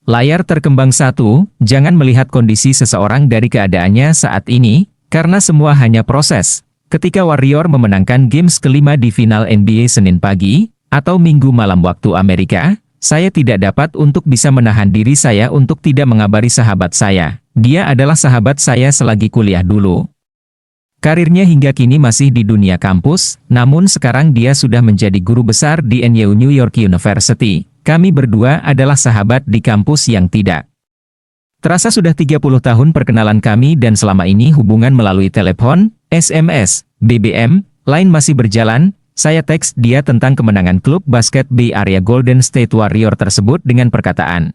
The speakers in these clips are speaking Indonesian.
Layar terkembang 1, jangan melihat kondisi seseorang dari keadaannya saat ini, karena semua hanya proses. Ketika Warrior memenangkan games kelima di final NBA Senin pagi, atau Minggu malam waktu Amerika, saya tidak dapat untuk bisa menahan diri saya untuk tidak mengabari sahabat saya. Dia adalah sahabat saya selagi kuliah dulu. Karirnya hingga kini masih di dunia kampus, namun sekarang dia sudah menjadi guru besar di NYU New York University. Kami berdua adalah sahabat di kampus yang tidak. Terasa sudah 30 tahun perkenalan kami dan selama ini hubungan melalui telepon, SMS, BBM, Line masih berjalan. Saya teks dia tentang kemenangan klub basket Bay Area Golden State Warrior tersebut dengan perkataan,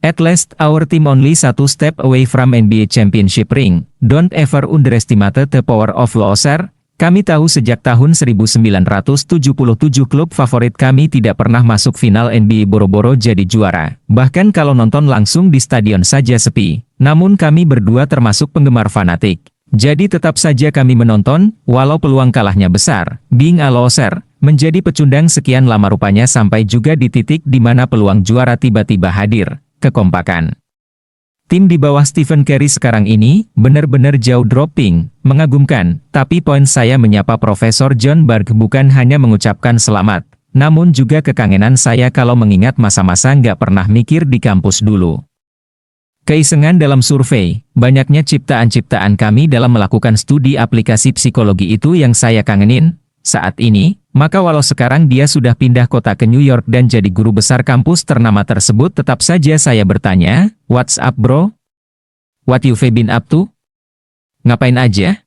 "At last, our team only satu step away from NBA championship ring. Don't ever underestimate the power of loser." Kami tahu sejak tahun 1977 klub favorit kami tidak pernah masuk final NBA boro-boro jadi juara. Bahkan kalau nonton langsung di stadion saja sepi. Namun kami berdua termasuk penggemar fanatik. Jadi tetap saja kami menonton, walau peluang kalahnya besar. Being a loser, menjadi pecundang sekian lama rupanya sampai juga di titik di mana peluang juara tiba-tiba hadir. Kekompakan tim di bawah Stephen Curry sekarang ini, benar-benar jauh dropping, mengagumkan, tapi poin saya menyapa Profesor John Berg bukan hanya mengucapkan selamat, namun juga kekangenan saya kalau mengingat masa-masa nggak pernah mikir di kampus dulu. Keisengan dalam survei, banyaknya ciptaan-ciptaan kami dalam melakukan studi aplikasi psikologi itu yang saya kangenin, saat ini. Maka walau sekarang dia sudah pindah kota ke New York dan jadi guru besar kampus ternama tersebut tetap saja saya bertanya, "What's up bro? What you've been up to? Ngapain aja?"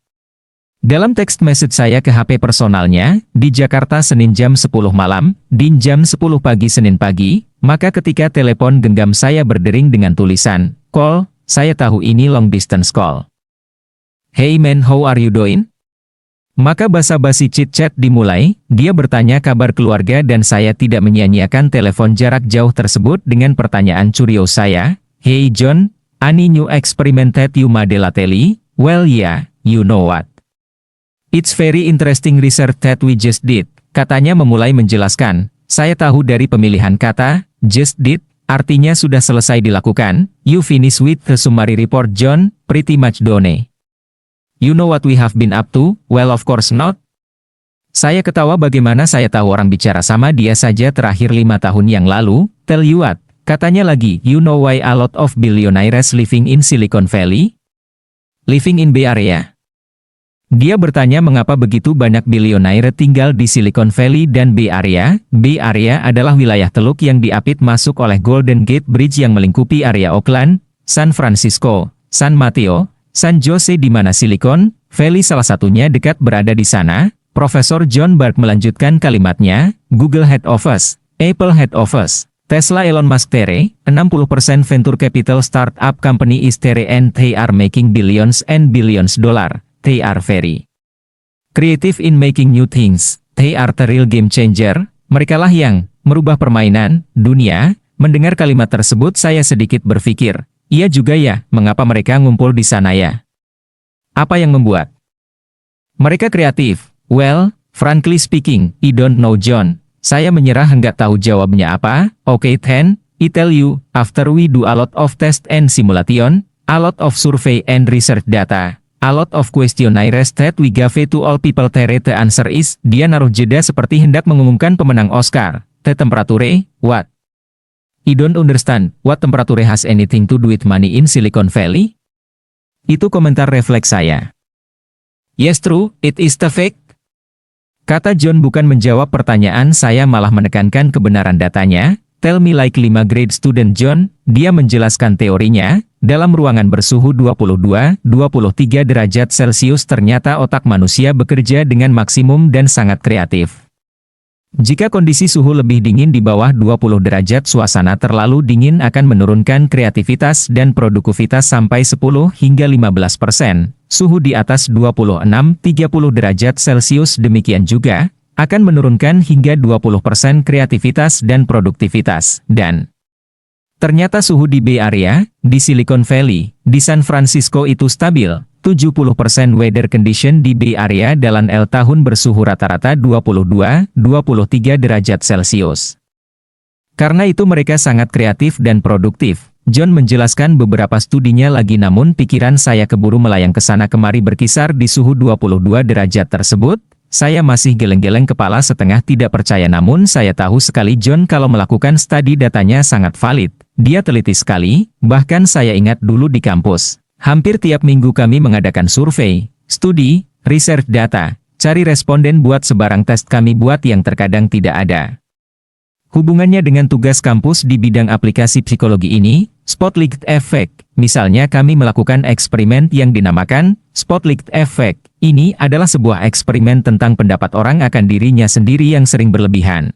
Dalam text message saya ke HP personalnya, di Jakarta Senin jam 10 malam, din jam 10 pagi Senin pagi, maka ketika telepon genggam saya berdering dengan tulisan, "Call," saya tahu ini long distance call. "Hey man, how are you doing?" Maka basa-basi chit-chat dimulai, dia bertanya kabar keluarga dan saya tidak menyia-nyiakan telepon jarak jauh tersebut dengan pertanyaan curios saya, "Hey John, any new experimented you lately?" "Well yeah, you know what? It's very interesting research that we just did." Katanya memulai menjelaskan, saya tahu dari pemilihan kata, just did, artinya sudah selesai dilakukan, you finish with the summary report John, pretty much done. You know what we have been up to? Well of course not. Saya ketawa bagaimana saya tahu orang bicara sama dia saja terakhir 5 tahun yang lalu. Tell you what, katanya lagi, you know why a lot of billionaires living in Silicon Valley? Living in Bay Area. Dia bertanya mengapa begitu banyak bilionaire tinggal di Silicon Valley dan Bay Area. Bay Area adalah wilayah teluk yang diapit masuk oleh Golden Gate Bridge yang melingkupi area Oakland, San Francisco, San Mateo, San Jose di mana Silicon Valley salah satunya dekat berada di sana. Profesor John Berg melanjutkan kalimatnya, Google Head Office, Apple Head Office, Tesla Elon Musk Tere, 60% venture capital startup company is Tere and they are making billions and billions dollar. They are very creative in making new things. They are the real game changer. Merekalah yang merubah permainan dunia. Mendengar kalimat tersebut saya sedikit berpikir, iya juga ya, mengapa mereka ngumpul di sana ya? Apa yang membuat mereka kreatif? Well, frankly speaking, I don't know John. Saya menyerah enggak tahu jawabnya apa. Okay then, I tell you, after we do a lot of test and simulation, a lot of survey and research data, a lot of questionnaires that we gave to all people there the answer is, dia naruh jeda seperti hendak mengumumkan pemenang Oscar. The temperature, what? I don't understand, what temperature has anything to do with money in Silicon Valley? Itu komentar refleks saya. Yes true, it is the fact. Kata John bukan menjawab pertanyaan saya malah menekankan kebenaran datanya. Tell me like 5 grade student John, dia menjelaskan teorinya. Dalam ruangan bersuhu 22-23 derajat Celcius ternyata otak manusia bekerja dengan maksimum dan sangat kreatif. Jika kondisi suhu lebih dingin di bawah 20 derajat suasana terlalu dingin akan menurunkan kreativitas dan produktivitas sampai 10 hingga 15%. Suhu di atas 26-30 derajat Celcius demikian juga, akan menurunkan hingga 20% kreativitas dan produktivitas. Dan ternyata suhu di Bay Area, di Silicon Valley, di San Francisco itu stabil. 70% weather condition di Bay Area dalam tahun bersuhu rata-rata 22-23 derajat Celcius. Karena itu mereka sangat kreatif dan produktif. John menjelaskan beberapa studinya lagi, namun pikiran saya keburu melayang ke sana kemari berkisar di suhu 22 derajat tersebut. Saya masih geleng-geleng kepala setengah tidak percaya, namun saya tahu sekali John kalau melakukan studi datanya sangat valid. Dia teliti sekali, bahkan saya ingat dulu di kampus. Hampir tiap minggu kami mengadakan survei, studi, research data, cari responden buat sebarang tes kami buat yang terkadang tidak ada hubungannya dengan tugas kampus di bidang aplikasi psikologi ini. Spotlight Effect. Misalnya kami melakukan eksperimen yang dinamakan Spotlight Effect. Ini adalah sebuah eksperimen tentang pendapat orang akan dirinya sendiri yang sering berlebihan.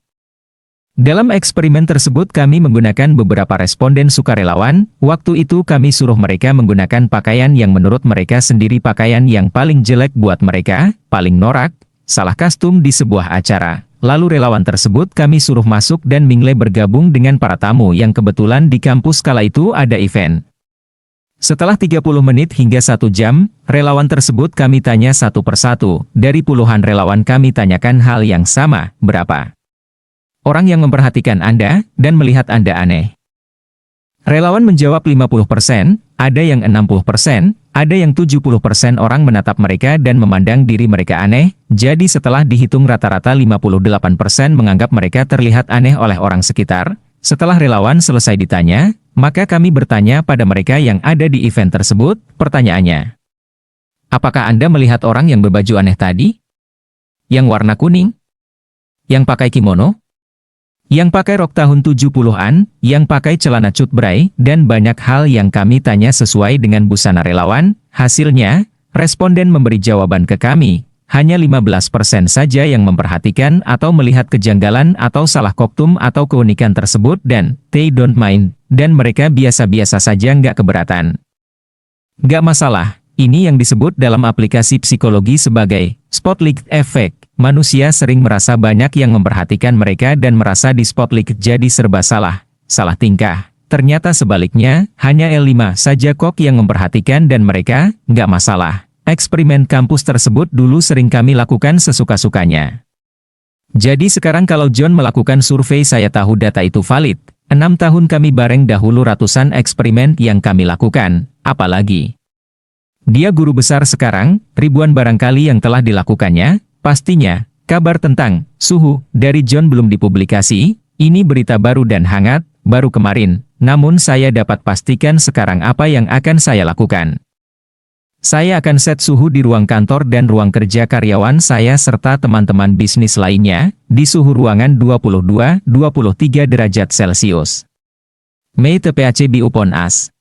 Dalam eksperimen tersebut kami menggunakan beberapa responden sukarelawan. Waktu itu kami suruh mereka menggunakan pakaian yang menurut mereka sendiri pakaian yang paling jelek buat mereka, paling norak, salah kostum di sebuah acara. Lalu relawan tersebut kami suruh masuk dan mingle bergabung dengan para tamu yang kebetulan di kampus kala itu ada event. Setelah 30 menit hingga 1 jam, relawan tersebut kami tanya satu persatu. Dari puluhan relawan kami tanyakan hal yang sama, berapa orang yang memperhatikan Anda dan melihat Anda aneh? Relawan menjawab 50%, ada yang 60%, ada yang 70% orang menatap mereka dan memandang diri mereka aneh. Jadi setelah dihitung rata-rata 58% menganggap mereka terlihat aneh oleh orang sekitar. Setelah relawan selesai ditanya, maka kami bertanya pada mereka yang ada di event tersebut. Pertanyaannya, apakah Anda melihat orang yang berbaju aneh tadi? Yang warna kuning? Yang pakai kimono? Yang pakai rok tahun 70-an, yang pakai celana cut bray, dan banyak hal yang kami tanya sesuai dengan busana relawan. Hasilnya, responden memberi jawaban ke kami. Hanya 15% saja yang memperhatikan atau melihat kejanggalan atau salah kostum atau keunikan tersebut dan they don't mind, dan mereka biasa-biasa saja nggak keberatan. Nggak masalah, ini yang disebut dalam aplikasi psikologi sebagai Spotlight Effect. Manusia sering merasa banyak yang memperhatikan mereka dan merasa di spotlight jadi serba salah tingkah. Ternyata sebaliknya, hanya L5 saja kok yang memperhatikan dan mereka, nggak masalah. Eksperimen kampus tersebut dulu sering kami lakukan sesuka-sukanya. Jadi sekarang kalau John melakukan survei saya tahu data itu valid. 6 tahun kami bareng dahulu ratusan eksperimen yang kami lakukan, apalagi dia guru besar sekarang, ribuan barangkali yang telah dilakukannya. Pastinya, kabar tentang suhu dari John belum dipublikasi. Ini berita baru dan hangat, baru kemarin. Namun saya dapat pastikan sekarang apa yang akan saya lakukan. Saya akan set suhu di ruang kantor dan ruang kerja karyawan saya serta teman-teman bisnis lainnya, di suhu ruangan 22-23 derajat Celcius. May the PHB upon us.